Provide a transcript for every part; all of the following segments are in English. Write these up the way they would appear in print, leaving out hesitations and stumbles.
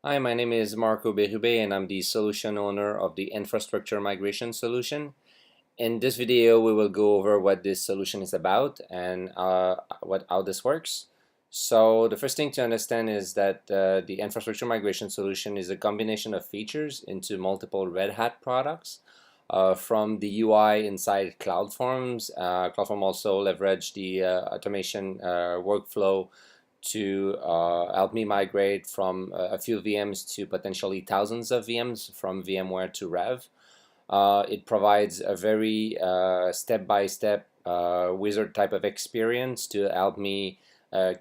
Hi, my name is Marco Berube and I'm the solution owner of the infrastructure migration solution. In this video, we will go over what this solution is about and how this works. So the first thing to understand is that the infrastructure migration solution is a combination of features into multiple Red Hat products. From the UI inside CloudForms, CloudForm also leverage the automation workflow to help me migrate from a few VMs to potentially thousands of VMs from VMware to Rev. It provides a very step-by-step wizard type of experience to help me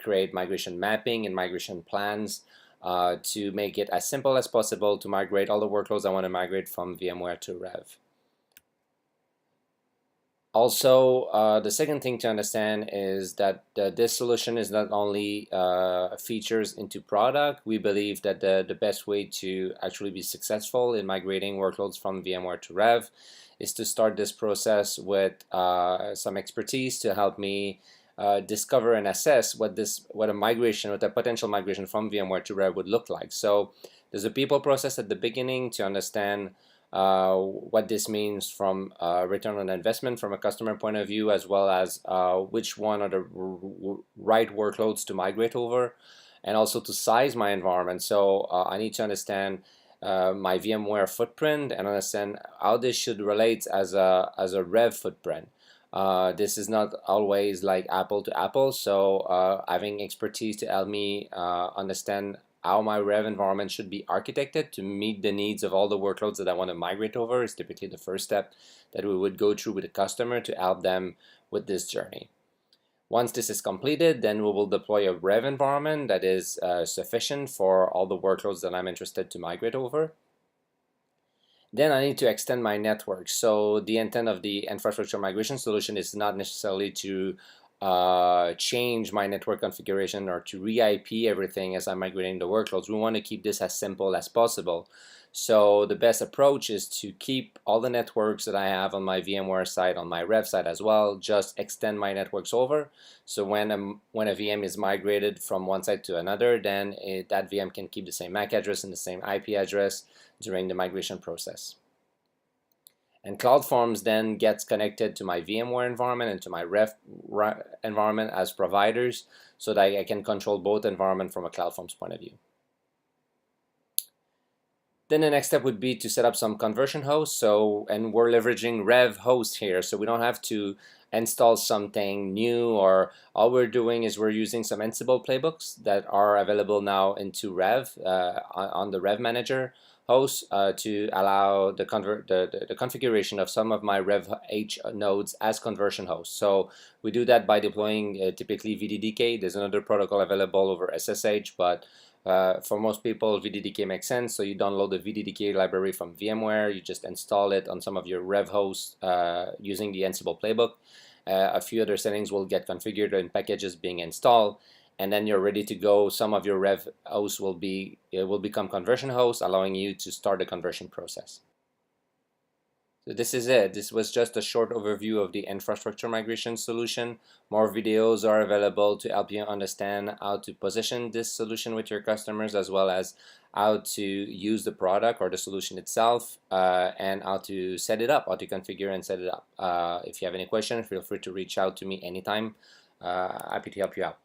create migration mapping and migration plans to make it as simple as possible to migrate all the workloads I want to migrate from VMware to Rev. Also, the second thing to understand is that this solution is not only features into product. We believe that the best way to actually be successful in migrating workloads from VMware to Rev is to start this process with some expertise to help me discover and assess what a potential migration from VMware to Rev would look like. So there's a people process at the beginning to understand what this means from return on investment from a customer point of view, as well as which one are the right workloads to migrate over, and also to size my environment. So I need to understand my VMware footprint and understand how this should relate as a Rev footprint. This is not always like apple to apple, so having expertise to help me understand how my Rev environment should be architected to meet the needs of all the workloads that I want to migrate over is typically the first step that we would go through with the customer to help them with this journey. Once this is completed, then we will deploy a Rev environment that is sufficient for all the workloads that I'm interested to migrate over. Then I need to extend my network. So the intent of the infrastructure migration solution is not necessarily to change my network configuration or to re-IP everything as I'm migrating the workloads. We want to keep this as simple as possible. So the best approach is to keep all the networks that I have on my VMware side, on my Rev side as well, just extend my networks over. So when a VM is migrated from one side to another, then that VM can keep the same MAC address and the same IP address during the migration process. And CloudForms then gets connected to my VMware environment and to my Rev environment as providers so that I can control both environments from a CloudForms point of view. Then the next step would be to set up some conversion hosts. And we're leveraging Rev host here, so we don't have to install something new, or all we're doing is we're using some Ansible playbooks that are available now into Rev on the Rev Manager host to allow the configuration of some of my Rev H nodes as conversion hosts. So we do that by deploying typically VDDK. There's another protocol available over SSH, but for most people, VDDK makes sense. So you download the VDDK library from VMware, you just install it on some of your Rev hosts using the Ansible playbook. A few other settings will get configured in packages being installed, and then you're ready to go. Some of your Rev hosts will become conversion hosts, allowing you to start the conversion process. So this is it. This was just a short overview of the infrastructure migration solution. More videos are available to help you understand how to position this solution with your customers, as well as how to use the product or the solution itself, and how to set it up, how to configure and set it up. If you have any questions, feel free to reach out to me anytime. Happy to help you out.